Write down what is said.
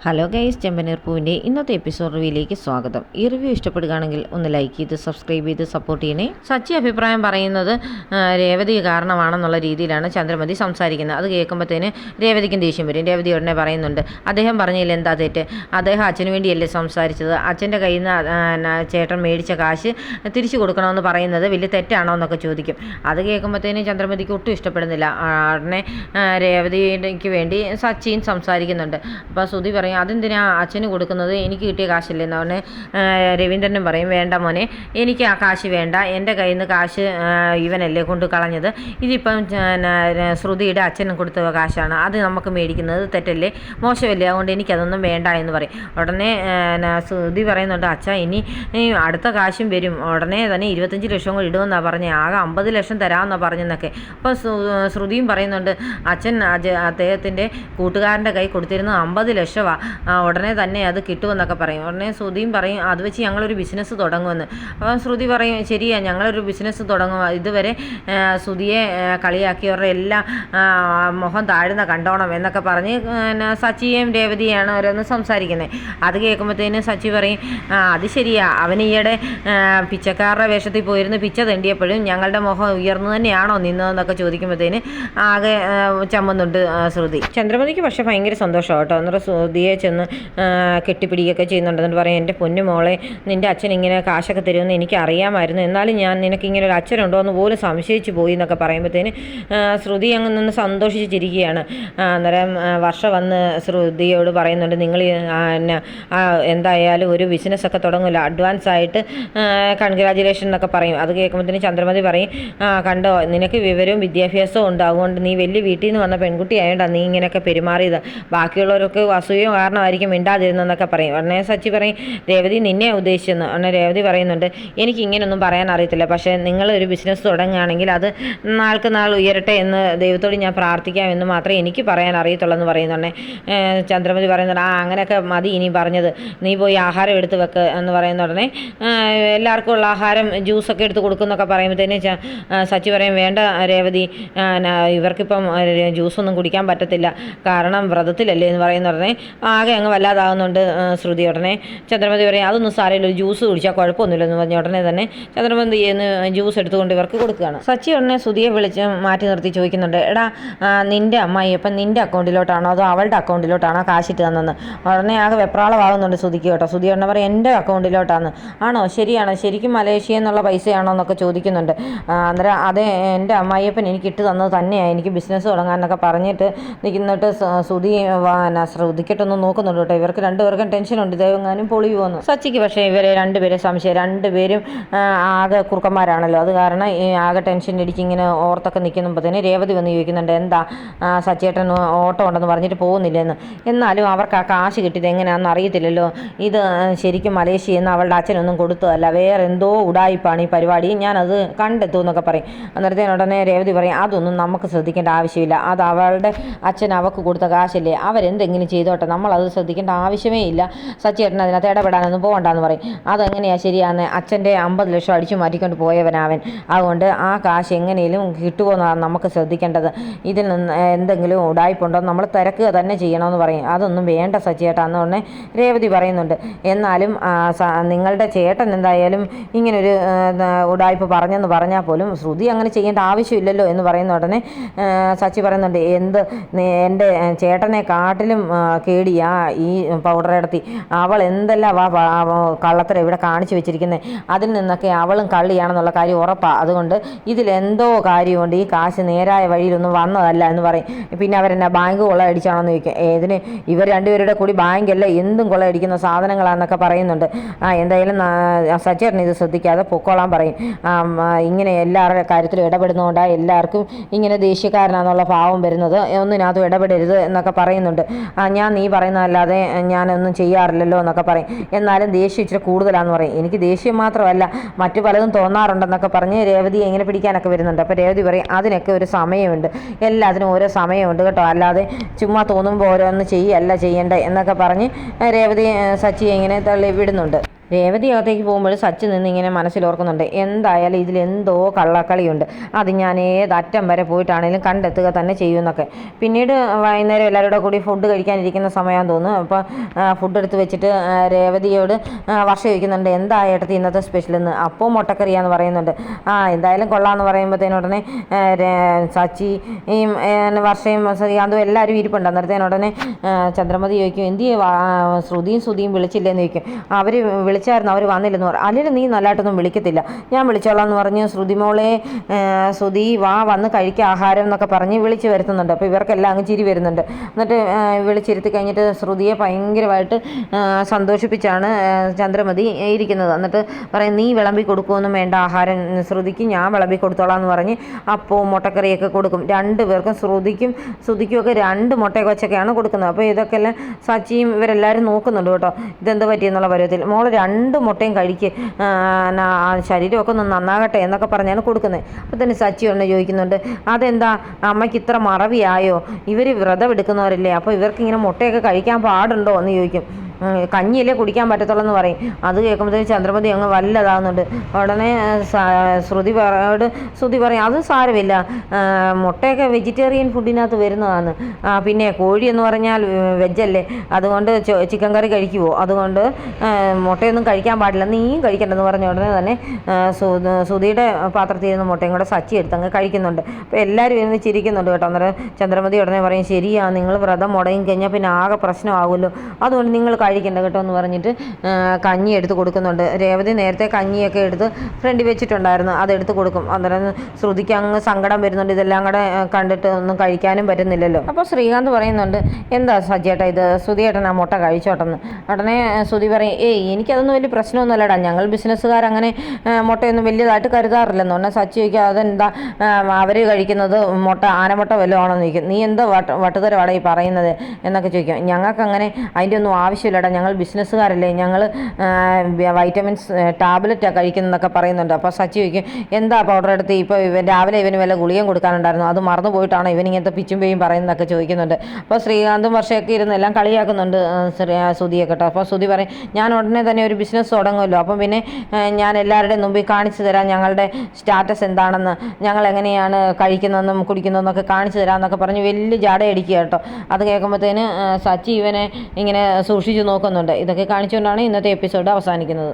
Hello guys, ചെമ്പനീർ പൂവിൻ്റെ ഇന്നത്തെ episode റിവ്യൂയിലേക്ക് സ്വാഗതം. ഈ റിവ്യൂ ഇഷ്ടപ്പെടുകയാണെങ്കിൽ ഒന്ന് ലൈക്ക് ചെയ്ത് സബ്സ്ക്രൈബ് ചെയ്ത് സപ്പോർട്ട് ചെയ്യണേ. സച്ചി അഭിപ്രായം പറയുന്നത് രേവതി കാരണമാണെന്നുള്ള രീതിയിലാണ് ചന്ദ്രമതി സംസാരിക്കുന്നത്. അത് കേൾക്കുമ്പോഴത്തേന് രേവതിക്കും ദേഷ്യം വരും. രേവതി ഉടനെ പറയുന്നുണ്ട്, അദ്ദേഹം പറഞ്ഞില്ല എന്താ തെറ്റ്, അദ്ദേഹം അച്ഛന് വേണ്ടിയല്ലേ സംസാരിച്ചത്, അച്ഛൻ്റെ കയ്യിൽ നിന്ന് ചേട്ടൻ മേടിച്ച കാശ് തിരിച്ചു കൊടുക്കണമെന്ന് പറയുന്നത് വലിയ തെറ്റാണോ എന്നൊക്കെ ചോദിക്കും. അത് കേൾക്കുമ്പോഴത്തേനും ചന്ദ്രമതിക്ക് ഒട്ടും ഇഷ്ടപ്പെടുന്നില്ല. ഉടനെ രേവതിക്ക് വേണ്ടി സച്ചിൻ സംസാരിക്കുന്നുണ്ട്. അപ്പോൾ ശ്രുതി പറയും, അതെന്തിനാ അച്ഛന് കൊടുക്കുന്നത്, എനിക്ക് കിട്ടിയ കാശല്ലേ എന്ന് പറഞ്ഞ് രവീന്ദ്രനും പറയും, വേണ്ട മോനെ, എനിക്ക് ആ കാശ് വേണ്ട, എൻ്റെ കയ്യിൽ നിന്ന് കാശ് ഇവനല്ലേ കൊണ്ട് കളഞ്ഞത്, ഇതിപ്പം ശ്രുതിയുടെ അച്ഛനും കൊടുത്ത കാശാണ്, അത് നമുക്ക് മേടിക്കുന്നത് തെറ്റല്ലേ, മോശമല്ലേ, അതുകൊണ്ട് എനിക്കതൊന്നും വേണ്ട എന്ന് പറയും. ഉടനെ ശ്രുതി പറയുന്നുണ്ട്, അച്ഛാ ഇനി അടുത്ത കാശും വരും, ഉടനെ തന്നെ 25 ലക്ഷം കൂടി ഇടുമെന്നാണ് പറഞ്ഞത്, ആകെ 50 ലക്ഷം തരാമെന്നാണ് പറഞ്ഞെന്നൊക്കെ. അപ്പോൾ ശ്രുതിയും പറയുന്നുണ്ട്, അച്ഛൻ അദ്ദേഹത്തിൻ്റെ കൂട്ടുകാരൻ്റെ കൈ കൊടുത്തിരുന്നത് 50 ലക്ഷമാണ്, ഉടനെ തന്നെ അത് കിട്ടുമെന്നൊക്കെ പറയും. ഉടനെ ശ്രുതിയും പറയും, അത് വെച്ച് ഞങ്ങളൊരു ബിസിനസ് തുടങ്ങുമെന്ന്. അപ്പോൾ ശ്രുതി പറയും, ശരിയാ, ഞങ്ങളൊരു ബിസിനസ് തുടങ്ങും, ഇതുവരെ ശ്രുതിയെ കളിയാക്കിയവരുടെ എല്ലാം മുഖം താഴ്ന്ന കണ്ടോണം എന്നൊക്കെ പറഞ്ഞ് സച്ചിയെയും രേവതിയാണ് ഓരോന്ന് സംസാരിക്കുന്നത്. അത് കേൾക്കുമ്പോഴത്തേന് സച്ചി പറയും, അത് ശരിയാ, അവൻ ഈയിടെ പിച്ചക്കാരുടെ വേഷത്തിൽ പോയിരുന്ന് പിച്ച തെണ്ടിയപ്പോഴും ഞങ്ങളുടെ മുഖം ഉയർന്നു തന്നെയാണോ നിന്നതെന്നൊക്കെ ചോദിക്കുമ്പോഴത്തേന് ആകെ ചമ്മുന്നുണ്ട് ശ്രുതി. ചന്ദ്രമതിക്ക് പക്ഷേ ഭയങ്കര സന്തോഷമാണ് കേട്ടോ. എന്നിട്ട് ശ്രുതിയെ ചെന്ന് കെട്ടിപ്പിടിക്കുകയൊക്കെ ചെയ്യുന്നുണ്ട്. എന്നിട്ട് പറയും, എൻ്റെ പൊന്നു മോളെ, നിൻ്റെ അച്ഛൻ ഇങ്ങനെ കാശൊക്കെ തരുമെന്ന് എനിക്ക് അറിയാമായിരുന്നു, എന്നാലും ഞാൻ നിനക്കിങ്ങനെ ഒരു അച്ഛനുണ്ടോ എന്ന് പോലും സംശയിച്ച് പോയി എന്നൊക്കെ പറയുമ്പോഴത്തേന് ശ്രുതി അങ്ങ് നിന്ന് സന്തോഷിച്ചിരിക്കുകയാണ്. അന്നേരം വർഷ വന്ന് ശ്രുതിയോട് പറയുന്നുണ്ട്, നിങ്ങൾ എന്തായാലും ഒരു ബിസിനസ്സൊക്കെ തുടങ്ങില്ല, അഡ്വാൻസ് ആയിട്ട് കൺഗ്രാജുലേഷൻ എന്നൊക്കെ പറയും. അത് കേൾക്കുമ്പോഴത്തേന് ചന്ദ്രമതി പറയും, കണ്ടോ, നിനക്ക് വിവരവും വിദ്യാഭ്യാസവും ഉണ്ട്, അതുകൊണ്ട് നീ വലിയ വീട്ടിൽ നിന്ന് വന്ന പെൺകുട്ടി ആയതുകൊണ്ടാണ് നീ ഇങ്ങനെയൊക്കെ പെരുമാറിയത്, ബാക്കിയുള്ളവരൊക്കെ അസൂയ കാരണമായിരിക്കും മിണ്ടാതിരുന്നെന്നൊക്കെ പറയും. ഉടനെ സച്ചി പറയും, രേവതി നിന്നെ ഉദ്ദേശിച്ചെന്ന്. ഉടനെ രേവതി പറയുന്നുണ്ട്, എനിക്ക് ഇങ്ങനെയൊന്നും പറയാൻ അറിയത്തില്ല, പക്ഷേ നിങ്ങളൊരു ബിസിനസ് തുടങ്ങുകയാണെങ്കിൽ അത് നാൾക്ക് നാൾ ഉയരട്ടെ എന്ന് ദൈവത്തോട് ഞാൻ പ്രാർത്ഥിക്കാം എന്ന് മാത്രമേ എനിക്ക് പറയാൻ അറിയത്തുള്ളൂ എന്ന് പറയുന്നുണ്ടേ. ചന്ദ്രമതി പറയുന്നുണ്ട്, അങ്ങനെയൊക്കെ മതി ഇനി പറഞ്ഞത്, നീ പോയി ആഹാരം എടുത്ത് വെക്ക് എന്ന് പറയുന്ന ഉടനെ എല്ലാവർക്കും ഉള്ള ആഹാരം ജ്യൂസൊക്കെ എടുത്ത് കൊടുക്കുന്നൊക്കെ പറയുമ്പോഴത്തേന് സച്ചി പറയും, വേണ്ട രേവതി, ഇവർക്കിപ്പം ജ്യൂസൊന്നും കുടിക്കാൻ പറ്റത്തില്ല, കാരണം വ്രതത്തിലല്ലേ എന്ന് പറയുന്ന ഉടനെ ആകെ അങ്ങ് വല്ലാതാകുന്നുണ്ട് ശ്രുതി. ഉടനെ ചന്ദ്രമതി പറയും, അതൊന്നും സാരമില്ല, ജ്യൂസ് കുടിച്ചാൽ കുഴപ്പമൊന്നുമില്ലെന്ന് പറഞ്ഞ ഉടനെ തന്നെ ചന്ദ്രമതി ജ്യൂസ് എടുത്തുകൊണ്ട് ഇവർക്ക് കൊടുക്കുകയാണ്. സച്ചി ഉടനെ ശ്രുതിയെ വിളിച്ച് മാറ്റി നിർത്തി ചോദിക്കുന്നുണ്ട്, എടാ നിൻ്റെ അമ്മായി അപ്പം നിൻ്റെ അക്കൗണ്ടിലോട്ടാണോ അതോ അവളുടെ അക്കൗണ്ടിലോട്ടാണോ കാശിട്ട് തന്നെന്ന്. ഉടനെ ആകെ വെപ്രാളമാകുന്നുണ്ട് ശ്രുതിക്ക് കേട്ടോ. ശ്രുതി ഉടനെ പറയും, എൻ്റെ അക്കൗണ്ടിലോട്ടാണ്. ആണോ, ശരിയാണ്, ശരിക്കും മലേഷ്യ എന്നുള്ള പൈസയാണോ എന്നൊക്കെ ചോദിക്കുന്നുണ്ട്. അന്നേരം അതെ, എൻ്റെ അമ്മായിയപ്പൻ എനിക്ക് ഇട്ട് തന്നത് തന്നെയാണ്, എനിക്ക് ബിസിനസ് തുടങ്ങാനൊക്കെ പറഞ്ഞിട്ട് നിൽക്കുന്നിട്ട് ശ്രുതി ശ്രദ്ധിക്കട്ടൊന്നും നോക്കുന്നുണ്ട് കേട്ടോ. ഇവർക്ക് രണ്ടുപേർക്കും ടെൻഷനുണ്ട്, ഇതെങ്ങാനും പൊളി പോകുന്നു. സച്ചിക്ക് പക്ഷേ ഇവരെ രണ്ടുപേരെ സംശയം, രണ്ടുപേരും ആകെ കുറുക്കന്മാരാണല്ലോ, അത് കാരണം ഈ ആകെ ടെൻഷൻ ഇടിച്ച് ഇങ്ങനെ ഓർത്തൊക്കെ നിൽക്കുമ്പോഴത്തേന് രേവതി വന്ന് ചോദിക്കുന്നുണ്ട്, എന്താ സച്ചേട്ടൻ ഓട്ടം ഉണ്ടെന്ന് പറഞ്ഞിട്ട് പോകുന്നില്ലെന്ന്. എന്നാലും അവർക്ക് ആ കാശ് കിട്ടിയത് എങ്ങനെയാണെന്ന് അറിയത്തില്ലല്ലോ, ഇത് ശരിക്കും മലേഷ്യ എന്ന് അവളുടെ അച്ഛനൊന്നും കൊടുത്തതല്ല, വേറെ എന്തോ ഉടായിപ്പാണ് ഈ പരിപാടി, ഞാനത് കണ്ടെത്തും എന്നൊക്കെ പറയും. അന്നേരത്തേന് ഉടനെ രേവതി പറയും, അതൊന്നും നമുക്ക് ശ്രദ്ധിക്കേണ്ട ആവശ്യമില്ല, അത് അവളുടെ അച്ഛൻ അവൾക്ക് കൊടുത്ത കാശല്ലേ, അവരെന്തെങ്കിലും ചെയ്തോട്ടെ, നമ്മളത് ശ്രദ്ധിക്കേണ്ട ആവശ്യമേ ഇല്ല, സച്ചേട്ടൻ അതിനകത്ത് ഇടപെടാനൊന്നും പോകണ്ടെന്ന് പറയും. അതെങ്ങനെയാണ് ശരിയാന്ന്, അച്ഛൻ്റെ 50 ലക്ഷം അടിച്ചു മാറ്റിക്കൊണ്ട് പോയവനവൻ, അതുകൊണ്ട് ആ കാശ് എങ്ങനെയും കിട്ടുമോ എന്നാണ് നമുക്ക് ശ്രദ്ധിക്കേണ്ടത്, ഇതിൽ നിന്ന് എന്തെങ്കിലും ഉടായ്പുണ്ടോ നമ്മൾ തിരക്കുക തന്നെ ചെയ്യണമെന്ന് പറയും. അതൊന്നും വേണ്ട സച്ചേട്ടാ എന്ന് പറഞ്ഞ് രേവതി പറയുന്നുണ്ട്. എന്നാലും നിങ്ങളുടെ ചേട്ടൻ എന്തായാലും ഇങ്ങനൊരു ഉടായ്പ പറഞ്ഞെന്ന് പറഞ്ഞാൽ പോലും ശ്രുതി അങ്ങനെ ചെയ്യേണ്ട ആവശ്യമില്ലല്ലോ എന്ന് പറയുന്ന ഉടനെ സച്ചി പറയുന്നുണ്ട്, എൻ്റെ ചേട്ടനെ കാട്ടിലും കേടിയാ ഈ പൗഡർ ഇടത്തി, അവൾ എന്തെല്ലാം കള്ളത്തരം ഇവിടെ കാണിച്ചു വെച്ചിരിക്കുന്നത്, അതിൽ നിന്നൊക്കെ അവളും കള്ളിയാണെന്നുള്ള കാര്യം ഉറപ്പാണ്, അതുകൊണ്ട് ഇതിലെന്തോ കാര്യമുണ്ട്, ഈ കാശ് നേരായ വഴിയിലൊന്നും വന്നതല്ല എന്ന് പറയും. പിന്നെ അവരെന്നാ ബാങ്ക് കൊള്ളയടിച്ചാണെന്ന് ചോദിക്കും. ഏതിന്, ഇവർ രണ്ടുപേരുടെ കൂടി ബാങ്കല്ല എന്തും കൊള്ളയടിക്കുന്ന സാധനങ്ങളാണെന്നൊക്കെ പറയുന്നുണ്ട്. എന്തായാലും സച്ചേട്ടൻ ഇത് ശ്രദ്ധിക്കാതെ പൊക്കോളാൻ പറയും. ഇങ്ങനെ എല്ലാവരുടെ കാര്യത്തിലും ഇടപെടുന്നതുകൊണ്ടാണ് എല്ലാവർക്കും ഇങ്ങനെ ദേഷ്യക്കാരനാണെന്നുള്ള ഭാവം വരുന്നത്, ഒന്നിനകത്തും ഇടപെടരുത് എന്നൊക്കെ പറയുന്നുണ്ട്. ഞാൻ നീ പറയുന്നതല്ലാതെ ഞാനൊന്നും ചെയ്യാറില്ലല്ലോ എന്നൊക്കെ പറയും. എന്നാലും ദേഷ്യം ഇച്ചിരി കൂടുതലാണെന്ന് പറയും. എനിക്ക് ദേഷ്യം മാത്രമല്ല മറ്റു പലതും തോന്നാറുണ്ടെന്നൊക്കെ പറഞ്ഞ് രേവതി എങ്ങനെ പിടിക്കാനൊക്കെ വരുന്നുണ്ട്. അപ്പോൾ രേവതി പറയും, അതിനൊക്കെ ഒരു സമയമുണ്ട്, എല്ലാത്തിനും ഓരോ സമയമുണ്ട് കേട്ടോ, അല്ലാതെ ചുമ്മാ തോന്നുമ്പോൾ ഓരോന്ന് ചെയ്യല്ല ചെയ്യണ്ടേ എന്നൊക്കെ പറഞ്ഞ് രേവതി സച്ചിയെ ഇങ്ങനെ തള്ളി വിടുന്നുണ്ട്. രേവതി അകത്തേക്ക് പോകുമ്പോൾ സച്ചി നിന്ന് ഇങ്ങനെ മനസ്സിലോർക്കുന്നുണ്ട്, എന്തായാലും ഇതിലെന്തോ കള്ളക്കളിയുണ്ട്, അത് ഞാൻ ഏതറ്റം വരെ പോയിട്ടാണെങ്കിലും കണ്ടെത്തുക തന്നെ ചെയ്യുമെന്നൊക്കെ. പിന്നീട് വൈകുന്നേരം എല്ലാവരുടെ കൂടി ഫുഡ് കഴിക്കാനിരിക്കുന്ന സമയമാണെന്ന് തോന്നുന്നു. അപ്പോൾ ഫുഡ് എടുത്ത് വെച്ചിട്ട് രേവതിയോട് വർഷ ചോദിക്കുന്നുണ്ട്, എന്താ ഏട്ടത്തി ഇന്നത്തെ സ്പെഷ്യലെന്ന്. അപ്പോൾ മുട്ടക്കറിയാന്ന് പറയുന്നുണ്ട്. എന്തായാലും കൊള്ളാമെന്ന് പറയുമ്പോഴത്തേനുടനെ സച്ചി വർഷയും ശ്രീകാന്തും എല്ലാവരും ഇരിപ്പുണ്ട്. അന്നേരത്തേനുടനെ ചന്ദ്രമതി ചോദിക്കും, ശ്രുതിയും വിളിച്ചില്ലെന്ന് ചോദിക്കും. അവർ വിളിച്ചായിരുന്നു, അവർ വന്നില്ലെന്ന് പറയും. അല്ലെങ്കിൽ നീ നല്ലതായിട്ടൊന്നും വിളിക്കത്തില്ല, ഞാൻ വിളിച്ചോളാം എന്ന് പറഞ്ഞ് ശ്രുതിമോളെ ശ്രുതി വന്ന് കഴിക്കുക ആഹാരം എന്നൊക്കെ പറഞ്ഞ് വിളിച്ച് വരുത്തുന്നുണ്ട്. അപ്പോൾ ഇവർക്കെല്ലാം അങ്ങ് ചിരി വരുന്നുണ്ട്. എന്നിട്ട് വിളിച്ചിരുത്തി കഴിഞ്ഞിട്ട് ശ്രുതിയെ ഭയങ്കരമായിട്ട് സന്തോഷിപ്പിച്ചാണ് ചന്ദ്രമതി ഇരിക്കുന്നത്. എന്നിട്ട് പറയും, നീ വിളമ്പി കൊടുക്കുമൊന്നും വേണ്ട ആഹാരം, ശ്രുതിക്ക് ഞാൻ വിളമ്പി കൊടുത്തോളാം എന്ന് പറഞ്ഞ് അപ്പവും മുട്ടക്കറിയൊക്കെ കൊടുക്കും. 2 പേർക്കും ശ്രുതിക്കും ഒക്കെ 2 മുട്ടയൊക്കെ വെച്ചൊക്കെയാണ് കൊടുക്കുന്നത്. അപ്പോൾ ഇതൊക്കെല്ലാം സച്ചിയും ഇവരെല്ലാവരും നോക്കുന്നുണ്ട് കേട്ടോ, ഇതെന്ത് പറ്റിയെന്നുള്ള പരുവത്തിൽ. മോൾ 2 മുട്ടയും കഴിക്ക്, ശരീരമൊക്കെ ഒന്ന് നന്നാകട്ടെ എന്നൊക്കെ പറഞ്ഞാണ് കൊടുക്കുന്നത്. അപ്പോൾ തന്നെ സച്ചി ഒന്ന് ചോദിക്കുന്നുണ്ട്, അതെന്താ അമ്മയ്ക്ക് ഇത്ര മറവിയായോ, ഇവർ വ്രതം എടുക്കുന്നവരല്ലേ, അപ്പോൾ ഇവർക്കിങ്ങനെ മുട്ടയൊക്കെ കഴിക്കാൻ പാടുണ്ടോ എന്ന് ചോദിക്കും. കഞ്ഞിയല്ലേ കുടിക്കാൻ പറ്റത്തുള്ളൂ എന്ന് പറയും. അത് കേൾക്കുമ്പോഴത്തേക്ക് ചന്ദ്രമതി അങ്ങ് വല്ലതാകുന്നുണ്ട്. ഉടനെ ശ്രുതി പറയും, അത് സാരമില്ല, മുട്ടയൊക്കെ വെജിറ്റേറിയൻ ഫുഡിനകത്ത് വരുന്നതാണ്, പിന്നെ കോഴി എന്ന് പറഞ്ഞാൽ വെജല്ലേ, അതുകൊണ്ട് ചിക്കൻ കറി കഴിക്കുമോ, അതുകൊണ്ട് മുട്ടയൊന്നും കഴിക്കാൻ പാടില്ല, നീയും കഴിക്കണ്ടെന്ന് പറഞ്ഞ ഉടനെ തന്നെ ശ്രുതിയുടെ പാത്രത്തിൽ നിന്ന് മുട്ടയും കൂടെ സച്ചി എടുത്തങ്ങ് കഴിക്കുന്നുണ്ട്. അപ്പോൾ എല്ലാവരും ഇരുന്ന് ചിരിക്കുന്നുണ്ട് കേട്ടോ. അന്നേരം ചന്ദ്രമതി ഉടനെ പറയും, ശരിയാ, നിങ്ങൾ വ്രതം മുടങ്ങി കഴിഞ്ഞാൽ പിന്നെ ആകെ പ്രശ്നമാകുമല്ലോ, അതുകൊണ്ട് നിങ്ങൾ കഴിക്കണ്ട കേട്ടോ എന്ന് പറഞ്ഞിട്ട് കഞ്ഞി എടുത്ത് കൊടുക്കുന്നുണ്ട്. രേവതി നേരത്തെ കഞ്ഞിയൊക്കെ എടുത്ത് ഫ്രണ്ടിൽ വെച്ചിട്ടുണ്ടായിരുന്നു, അതെടുത്ത് കൊടുക്കും. അന്നേരം ശ്രുതിക്ക് അങ്ങ് സങ്കടം വരുന്നുണ്ട്, ഇതെല്ലാം കൂടെ കണ്ടിട്ട് ഒന്നും കഴിക്കാനും പറ്റുന്നില്ലല്ലോ. അപ്പോൾ ശ്രീകാന്ത് പറയുന്നുണ്ട്, എന്താ സജ്ജേട്ടാ ഇത്, ശ്രുതിയേട്ടൻ ആ മുട്ട കഴിച്ചോട്ടെന്ന്. ഉടനെ ശ്രുതി പറയും, എനിക്കതൊന്നും വലിയ പ്രശ്നമൊന്നുമല്ലടാ, ഞങ്ങൾ ബിസിനസ്സുകാരങ്ങനെ മുട്ടയൊന്നും വലിയതായിട്ട് കരുതാറില്ലെന്ന് പറഞ്ഞാൽ സച്ചി ചോദിക്കുക, അതെന്താ അവർ കഴിക്കുന്നത് മുട്ട ആനമുട്ട വല്ലതും ആണെന്ന് ചോദിക്കും. നീ എന്താ വട്ടുതരവാടാ ഈ പറയുന്നത് എന്നൊക്കെ ചോദിക്കും. ഞങ്ങൾക്കങ്ങനെ അതിൻ്റെ ഒന്നും ആവശ്യമില്ലടാ, ഞങ്ങൾ ബിസിനസ്സുകാരല്ലേ, ഞങ്ങൾ വൈറ്റമിൻസ് ടാബ്ലറ്റാണ് കഴിക്കുന്നതെന്നൊക്കെ പറയുന്നുണ്ട്. അപ്പോൾ സച്ചി ചോദിക്കും, എന്താ പൗഡർ എടുത്ത് ഇപ്പോൾ രാവിലെ ഇവന് വല്ല ഗുളികയും കൊടുക്കാനുണ്ടായിരുന്നു, അത് മറന്നു പോയിട്ടാണോ ഇവൻ ഇങ്ങനത്തെ പിച്ചും പേയും പറയുന്നതൊക്കെ ചോദിക്കുന്നുണ്ട്. അപ്പോൾ ശ്രീകാന്തും വർഷയൊക്കെ ഇരുന്ന് എല്ലാം കളിയാക്കുന്നുണ്ട് ശ്രുതിയെ കേട്ടോ. അപ്പോൾ ശ്രുതി പറയും, ഞാൻ ഉടനെ തന്നെ ഒരു ബിസിനസ് തുടങ്ങുമല്ലോ, അപ്പം പിന്നെ ഞാൻ എല്ലാവരുടെയും മുമ്പിൽ കാണിച്ചു തരാം ഞങ്ങളുടെ സ്റ്റാറ്റസ് എന്താണെന്ന്, ഞങ്ങൾ എങ്ങനെയാണ് കഴിക്കുന്നതെന്നും കുടിക്കുന്നതെന്നൊക്കെ കാണിച്ചു തരാമെന്നൊക്കെ പറഞ്ഞ് വലിയ ജാടയടിക്കുക കേട്ടോ. അത് കേൾക്കുമ്പോഴത്തേന് സച്ചി ഇവനെ ഇങ്ങനെ സൂക്ഷിച്ച് നോക്കുന്നുണ്ട്. ഇതൊക്കെ കാണിച്ചുകൊണ്ടാണ് ഇന്നത്തെ എപ്പിസോഡ് അവസാനിക്കുന്നത്.